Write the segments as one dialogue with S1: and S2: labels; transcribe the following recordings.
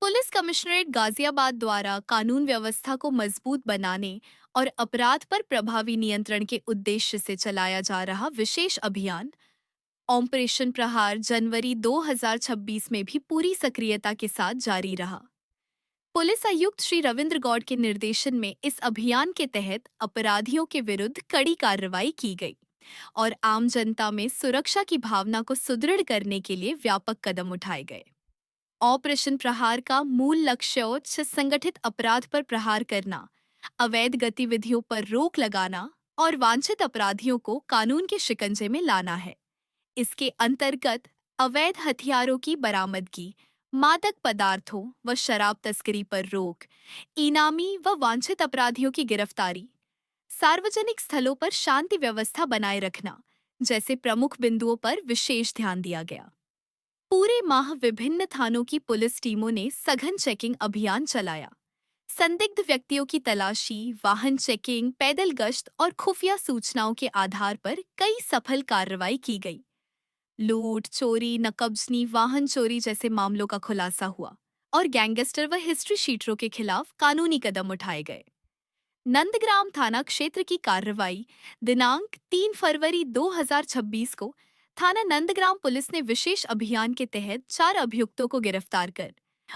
S1: Police commissionerate Ghaziabad द्वारा कानून व्यवस्था को मजबूत बनाने और अपराध पर प्रभावी नियंत्रण के उद्देश्य से चलाया जा रहा विशेष अभियान ऑपरेशन प्रहार जनवरी 2026 में भी पूरी सक्रियता के साथ जारी रहा। पुलिस आयुक्त श्री रविंद्र गौड़ के निर्देशन में इस अभियान के तहत अपराधियों के विरुद्ध कड़ी कार्रवाई की गई और आम जनता में सुरक्षा की भावना को सुदृढ़ करने के लिए व्यापक कदम उठाए गए। ऑपरेशन प्रहार का मूल लक्ष्य संगठित अपराध पर प्रहार करना, अवैध गतिविधियों पर रोक लगाना और वांछित अपराधियों को कानून के शिकंजे में लाना है। इसके अंतर्गत अवैध हथियारों की बरामदगी, मादक पदार्थों व शराब तस्करी पर रोक, इनामी व वांछित अपराधियों की गिरफ्तारी, सार्वजनिक स्थलों पर शांति व्यवस्था बनाए रखना जैसे प्रमुख बिंदुओं पर विशेष ध्यान दिया गया। पूरे माह विभिन्न थानों की पुलिस टीमों ने सघन चेकिंग अभियान चलाया। संदिग्ध व्यक्तियों की तलाशी, वाहन चेकिंग, पैदल गश्त और खुफिया सूचनाओं के आधार पर कई सफल कार्रवाई की गई। लूट, चोरी, नकबजनी, वाहन चोरी जैसे मामलों का खुलासा हुआ और गैंगस्टर व हिस्ट्री शीटरों के खिलाफ कानूनी कदम उठाए गए। नंदग्राम थाना क्षेत्र की कार्रवाई दिनांक 3 फरवरी 2026 को थाना नंदग्राम पुलिस ने विशेष अभियान के तहत 4 अभियुक्तों को गिरफ्तार कर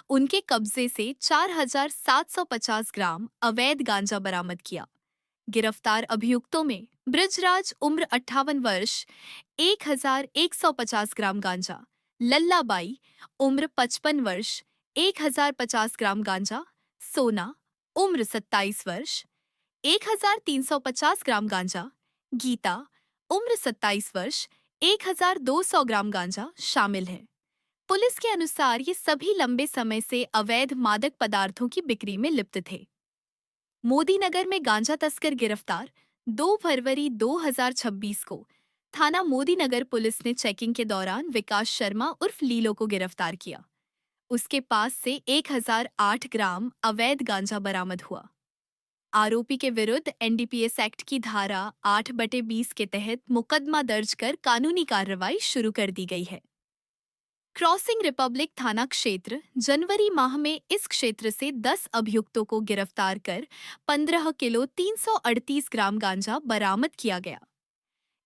S1: उनके कब्जे से 4750 ग्राम अवैध गांजा बरामद किया। गिरफ्तार अभियुक्तों में ब्रिजराज उम्र 58 वर्ष 1150 ग्राम गांजा, लल्लाबाई उम्र 55 वर्ष 1050 ग्राम गांजा, सोना उम्र 27 वर्ष 1350 ग्राम गांजा, गीता उम्र 27 वर्ष 1200 ग्राम गांजा शामिल है। पुलिस के अनुसार ये सभी लंबे समय से अवैध मादक पदार्थों की बिक्री में लिप्त थे। मोदी नगर में गांजा तस्कर गिरफ्तार 2 फरवरी 2026 को थाना मोदी नगर पुलिस ने चेकिंग के दौरान विकास शर्मा उर्फ लीलो को गिरफ्तार किया। उसके पास से 1008 ग्राम अवैध गांजा बरामद हुआ। आरोपी के विरुद्ध एनडीपीएस एक्ट की धारा 8/20 के तहत मुकदमा दर्ज कर कानूनी कार्रवाई शुरू कर दी गई है। क्रॉसिंग रिपब्लिक थाना क्षेत्र जनवरी माह में इस क्षेत्र से 10 अभियुक्तों को गिरफ्तार कर 15 किलो 338 ग्राम गांजा बरामद किया गया।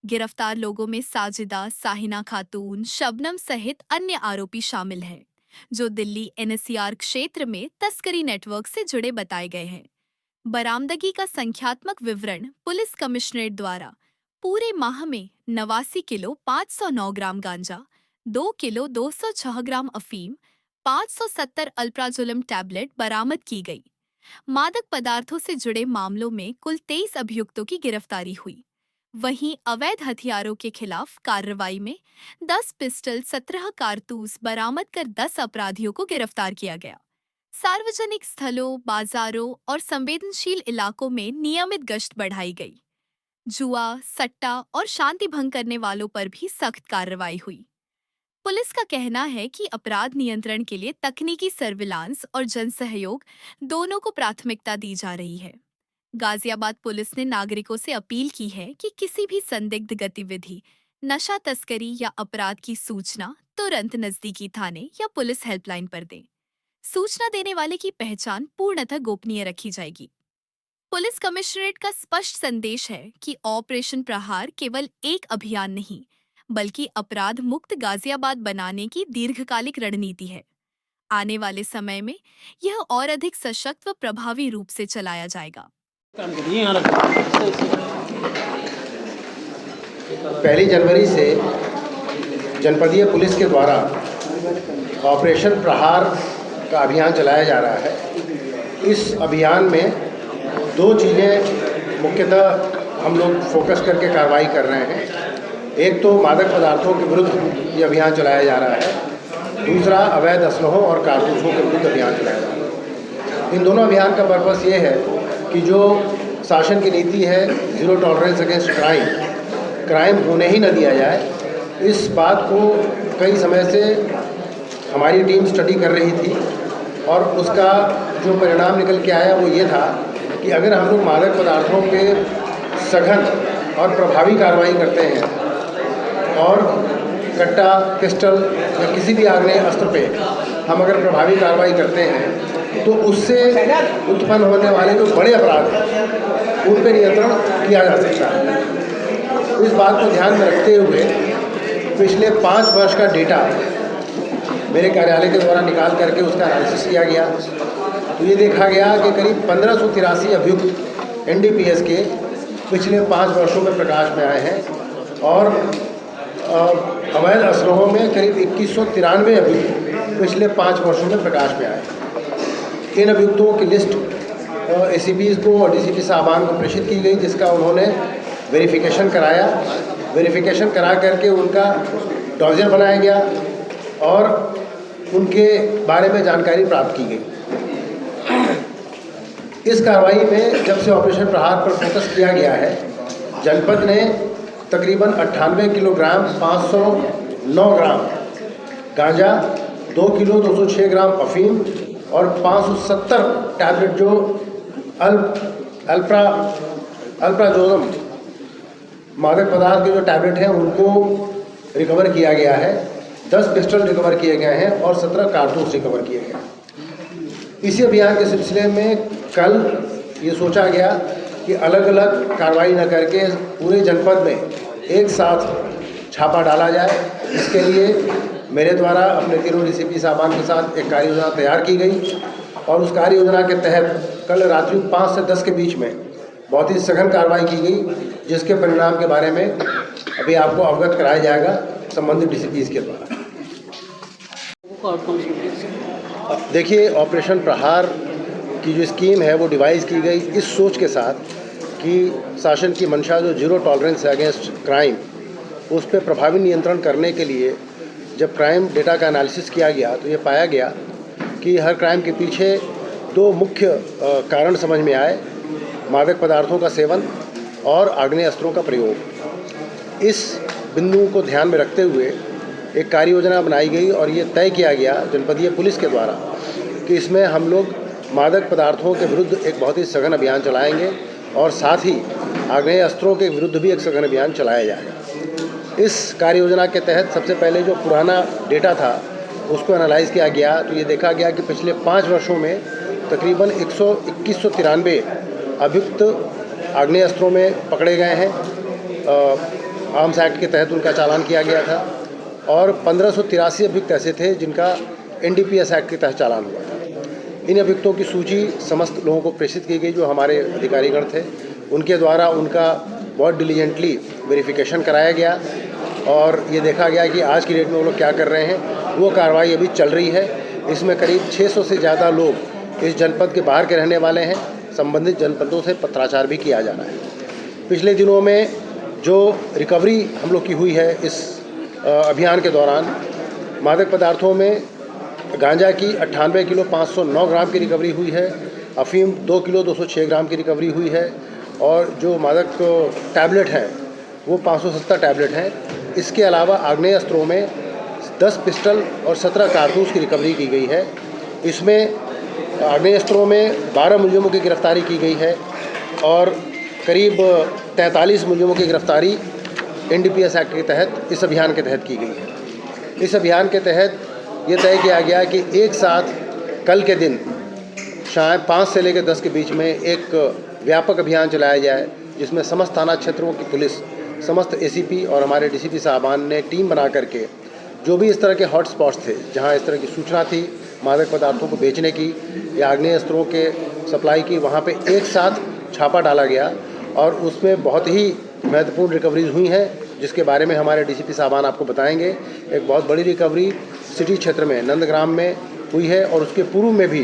S1: गिरफ्तार लोगों में साजिदा, साहिना खातून, शबनम सहित अन्य आरोपी शामिल हैं, जो दिल्ली एनसीआर क्षेत्र में तस्करी नेटवर्क से जुड़े बताए गए हैं। बरामदगी का संख्यात्मक विवरण पुलिस कमिश्नरेट द्वारा पूरे माह में 89 किलो 509 ग्राम गांजा, 2 किलो 206 ग्राम अफीम, 570 अल्प्राजोलम टैबलेट बरामद की गई। मादक पदार्थों से जुड़े मामलों में कुल 23 अभियुक्तों की गिरफ्तारी हुई। वहीं अवैध हथियारों के खिलाफ कार्रवाई में 10 पिस्टल, 17 कारतूस बरामद कर 10 अपराधियों को गिरफ्तार किया गया। सार्वजनिक स्थलों, बाजारों और संवेदनशील इलाकों में नियमित गश्त बढ़ाई गई। जुआ, सट्टा और शांति भंग करने वालों पर भी सख्त कार्रवाई हुई। पुलिस का कहना है कि अपराध नियंत्रण के लिए तकनीकी सर्विलांस और जनसहयोग दोनों को प्राथमिकता दी जा रही है। गाजियाबाद पुलिस ने नागरिकों से अपील की है कि किसी भी संदिग्ध गतिविधि, नशा तस्करी या अपराध की सूचना तुरंत नजदीकी थाने या पुलिस हेल्पलाइन पर दें। सूचना देने वाले की पहचान पूर्णतः गोपनीय रखी जाएगी। पुलिस कमिश्नरेट का स्पष्ट संदेश है कि ऑपरेशन प्रहार केवल एक अभियान नहीं, बल्कि अपराध मुक्त गाजियाबाद बनाने की दीर्घकालिक रणनीति है। आने वाले समय में यह और अधिक सशक्त व प्रभावी रूप से चलाया जाएगा।
S2: 1 जनवरी से जनपदीय पुलिस के द्वारा ऑपरेशन प्रहार का अभियान चलाया जा रहा है। इस अभियान में 2 चीज़ें मुख्यतः हम लोग फोकस करके कार्रवाई कर रहे हैं। एक तो मादक पदार्थों के विरुद्ध ये अभियान चलाया जा रहा है, दूसरा अवैध असलहों और कारतूसों के विरुद्ध अभियान चलाया जा रहा है। इन दोनों अभियान का पर्पस ये है कि जो शासन की नीति है ज़ीरो टॉलरेंस अगेंस्ट क्राइम होने ही न दिया जाए, इस बात को कई समय से हमारी टीम स्टडी कर रही थी और उसका जो परिणाम निकल के आया वो ये था कि अगर हम लोग मादक पदार्थों पे सघन और प्रभावी कार्रवाई करते हैं और कट्टा, पिस्टल या किसी भी आग्नेय अस्त्र पे हम अगर प्रभावी कार्रवाई करते हैं तो उससे उत्पन्न होने वाले जो बड़े अपराध हैं उन पर नियंत्रण किया जा सकता है। इस बात को ध्यान में रखते हुए पिछले 5 वर्ष का डेटा मेरे कार्यालय के द्वारा निकाल करके उसका एनालिसिस किया गया, तो ये देखा गया कि करीब 1583 अभियुक्त एनडीपीएस के पिछले 5 वर्षों में प्रकाश में आए हैं और अवैध असलहों में करीब 2193 अभियुक्त पिछले 5 वर्षों में प्रकाश में आए। इन अभियुक्तों की लिस्ट एसीपीज़ को और डीसीपी साहबान को प्रेषित की गई, जिसका उन्होंने वेरिफिकेशन कराया। वेरिफिकेशन करा करके उनका डॉजर बनाया गया और उनके बारे में जानकारी प्राप्त की गई। इस कार्रवाई में जब से ऑपरेशन प्रहार पर फोकस किया गया है, जनपद ने तकरीबन 98 किलोग्राम 509 ग्राम गांजा, 2 किलो 206 ग्राम अफीम और 570 टैबलेट जो अल्प्राजोलम मादक पदार्थ के जो टैबलेट हैं उनको रिकवर किया गया है। 10 पिस्टल रिकवर किए गए हैं और 17 कारतूस रिकवर किए गए हैं। इसी अभियान के सिलसिले में कल ये सोचा गया कि अलग अलग कार्रवाई न करके पूरे जनपद में एक साथ छापा डाला जाए। इसके लिए मेरे द्वारा अपने तीनों डीसीपी साहबान के साथ एक कार्य योजना तैयार की गई और उस कार्य योजना के तहत कल रात्रि 5 से 10 के बीच में बहुत ही सघन कार्रवाई की गई, जिसके परिणाम के बारे में अभी आपको अवगत कराया जाएगा संबंधित डीसीपीज़ के द्वारा। देखिए, ऑपरेशन प्रहार की जो स्कीम है वो डिवाइस की गई इस सोच के साथ कि शासन की मंशा जो जीरो टॉलरेंस है अगेंस्ट क्राइम, उस पर प्रभावी नियंत्रण करने के लिए जब क्राइम डेटा का एनालिसिस किया गया तो ये पाया गया कि हर क्राइम के पीछे 2 मुख्य कारण समझ में आए: मादक पदार्थों का सेवन और आग्नेय अस्त्रों का प्रयोग। इस बिंदु को ध्यान में रखते हुए एक कार्य योजना बनाई गई और ये तय किया गया जनपदीय पुलिस के द्वारा कि इसमें हम लोग मादक पदार्थों के विरुद्ध एक बहुत ही सघन अभियान चलाएंगे और साथ ही आग्नेय अस्त्रों के विरुद्ध भी एक सघन अभियान चलाया जाएगा। इस कार्य योजना के तहत सबसे पहले जो पुराना डेटा था उसको एनालाइज किया गया तो ये देखा गया कि पिछले 5 वर्षों में तकरीबन 2193 अभियुक्त आग्नेय अस्त्रों में पकड़े गए हैं। आर्म्स एक्ट के तहत उनका चालान किया गया था और 1583 अभियुक्त ऐसे थे जिनका एनडीपीएस एक्ट के तहत चालान हुआ था। इन अभियुक्तों की सूची समस्त लोगों को प्रेषित की गई जो हमारे अधिकारीगण थे। उनके द्वारा उनका बहुत डिलीजेंटली वेरिफिकेशन कराया गया और ये देखा गया कि आज की डेट में वो लोग क्या कर रहे हैं। वो कार्रवाई अभी चल रही है। इसमें करीब 600 से ज़्यादा लोग इस जनपद के बाहर के रहने वाले हैं। संबंधित जनपदों से पत्राचार भी किया जा रहा है। पिछले दिनों में जो रिकवरी हम लोग की हुई है इस अभियान के दौरान, मादक पदार्थों में गांजा की 98 किलो 509 ग्राम की रिकवरी हुई है, अफीम 2 किलो 206 ग्राम की रिकवरी हुई है और जो मादक टैबलेट हैं वो 570 टैबलेट हैं। इसके अलावा आग्नेय अस्त्रों में 10 पिस्टल और 17 कारतूस की रिकवरी की गई है। इसमें आग्नेय अस्त्रों में 12 मुलजिमों की गिरफ्तारी की गई है और करीब 43 मुलजिमों की गिरफ्तारी एनडीपीएस एक्ट के तहत इस अभियान के तहत की गई है। इस अभियान के तहत ये तय किया गया कि एक साथ कल के दिन शायद 5 से लेकर 10 के बीच में एक व्यापक अभियान चलाया जाए, जिसमें समस्त थाना क्षेत्रों की पुलिस, समस्त एसीपी और हमारे डीसीपी साहबान ने टीम बना करके जो भी इस तरह के हॉट स्पॉट्स थे जहां इस तरह की सूचना थी मादक पदार्थों को बेचने की या आग्नेय अस्त्रों के सप्लाई की, वहां पे एक साथ छापा डाला गया और उसमें बहुत ही महत्वपूर्ण रिकवरीज हुई हैं, जिसके बारे में हमारे डीसीपी साहबान आपको बताएंगे। एक बहुत बड़ी रिकवरी सिटी क्षेत्र में नंदग्राम में हुई है और उसके पूर्व में भी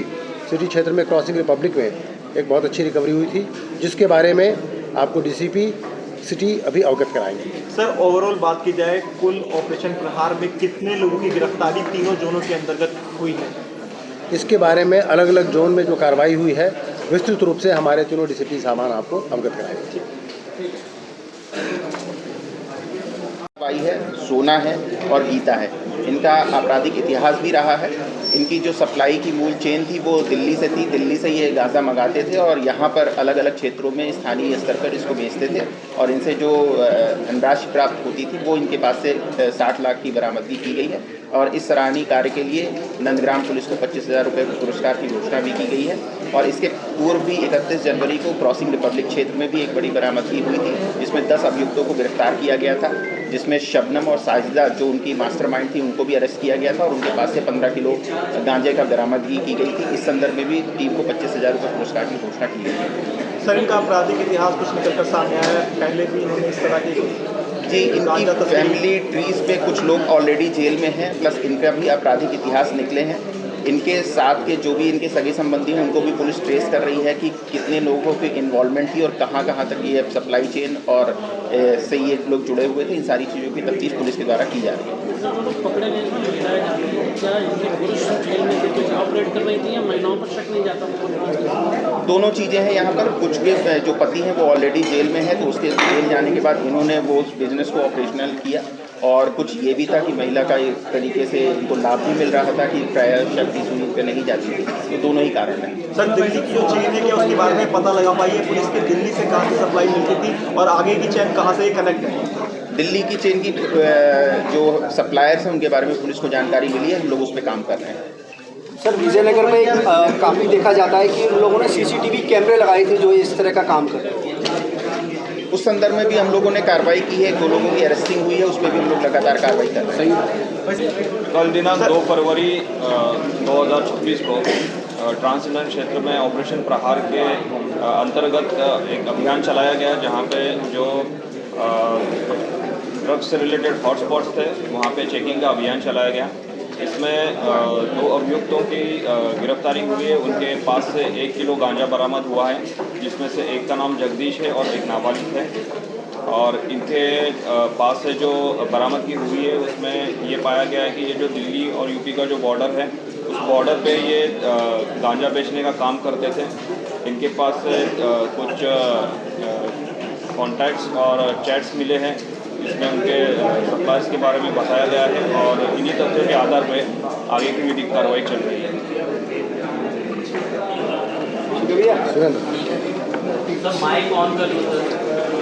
S2: सिटी क्षेत्र में क्रॉसिंग रिपब्लिक में एक बहुत अच्छी रिकवरी हुई थी, जिसके बारे में आपको डीसीपी सिटी अभी अवगत कराएंगे।
S3: सर, ओवरऑल बात की जाए, कुल ऑपरेशन प्रहार में कितने लोगों की गिरफ्तारी तीनों जोनों के अंतर्गत हुई है?
S2: इसके बारे में अलग अलग जोन में जो कार्रवाई हुई है विस्तृत रूप से हमारे तीनों डीसीपी साहबान आपको अवगत कराएंगे।
S4: भाई है, सोना है और गीता है। इनका आपराधिक इतिहास भी रहा है। इनकी जो सप्लाई की मूल चेन थी वो दिल्ली से थी, दिल्ली से ये गांजा मंगाते थे और यहाँ पर अलग अलग क्षेत्रों में स्थानीय स्तर पर इसको बेचते थे और इनसे जो धनराशि प्राप्त होती थी वो इनके पास से 60 लाख की बरामदगी की गई है और इस सराहनीय कार्य के लिए नंदग्राम पुलिस को 25,000 रुपये के पुरस्कार की घोषणा भी की गई है। और इसके पूर्व भी 31 जनवरी को क्रॉसिंग रिपब्लिक क्षेत्र में भी एक बड़ी बरामदगी हुई थी जिसमें 10 अभियुक्तों को गिरफ्तार किया गया था, जिसमें शबनम और साजिदा जो उनकी मास्टरमाइंड थी उनको भी अरेस्ट किया गया था और उनके पास से 15 किलो गांजे का बरामदगी की गई थी। इस संदर्भ में भी टीम को 25,000 रुपये पुरस्कार की घोषणा की गई है।
S3: सर, इनका आपराधिक इतिहास कुछ निकल कर सामने आया है, पहले भी इन्होंने इस तरह की
S4: जी, इनकी फैमिली ट्रीज पे कुछ लोग ऑलरेडी जेल में हैं, प्लस इनका भी आपराधिक इतिहास निकले हैं। इनके साथ के जो भी इनके सगे संबंधी हैं उनको भी पुलिस ट्रेस कर रही है कि कितने लोगों की इन्वॉल्वमेंट थी और कहाँ कहाँ तक ये सप्लाई चेन और से ये लोग जुड़े हुए थे। इन सारी चीज़ों की तफ्तीश पुलिस के द्वारा की जा रही है।
S5: पकड़े गए क्या इनके पुरुष जेल में कुछ ऑपरेट कर रही थी या महिलाओं पर शक नहीं जाता?
S4: दोनों चीज़ें हैं यहाँ पर। कुछ के जो पति हैं वो ऑलरेडी जेल में है तो उसके जेल जाने के बाद इन्होंने वो उस बिजनेस को ऑपरेशनल किया और कुछ ये भी था कि महिला का एक तरीके से इनको लाभ भी मिल रहा था कि प्राय शक्ति सुनी पे नहीं जाती थी। तो दोनों ही कारण हैं।
S3: सर, दिल्ली की जो चेन है क्या उसके बारे में पता लगा पाई है पुलिस की, दिल्ली से कहाँ से सप्लाई मिलती थी और आगे की चेन कहाँ से कनेक्ट है?
S4: दिल्ली की चेन की जो सप्लायर्स हैं उनके बारे में पुलिस को जानकारी मिली है, हम लोग उस पर काम कर रहे हैं।
S6: सर, विजयनगर में काफ़ी देखा जाता है कि उन लोगों ने सीसीटीवी कैमरे लगाए थे जो इस तरह का काम कर रहे हैं।
S4: उस संदर्भ में भी हम लोगों ने कार्रवाई की है, 2 लोगों की अरेस्टिंग हुई है, उसमें भी हम लोग लगातार कार्रवाई कर रहे हैं।
S7: कल दिनांक 2 फरवरी 2026 को ट्रांसजेंडर क्षेत्र में ऑपरेशन प्रहार के अंतर्गत एक अभियान चलाया गया जहां पे जो ड्रग्स से रिलेटेड हॉटस्पॉट्स थे वहां पे चेकिंग का अभियान चलाया गया। इसमें 2 अभियुक्तों की गिरफ्तारी हुई है। उनके पास से 1 किलो गांजा बरामद हुआ है जिसमें से एक का नाम जगदीश है और एक नाबालिग है। और इनके पास से जो बरामदगी हुई है उसमें ये पाया गया है कि ये जो दिल्ली और यूपी का जो बॉर्डर है उस बॉर्डर पे ये गांजा बेचने का काम करते थे। इनके पास से कुछ कॉन्टैक्ट्स और चैट्स मिले हैं जिसमें उनके सप्लायर्स के बारे में बताया गया है और इन्हीं तथ्यों के आधार पर आगे की विधिक कार्रवाई चल रही है।
S6: शुक्रिया।
S5: सर, माइक ऑन कर लो सर।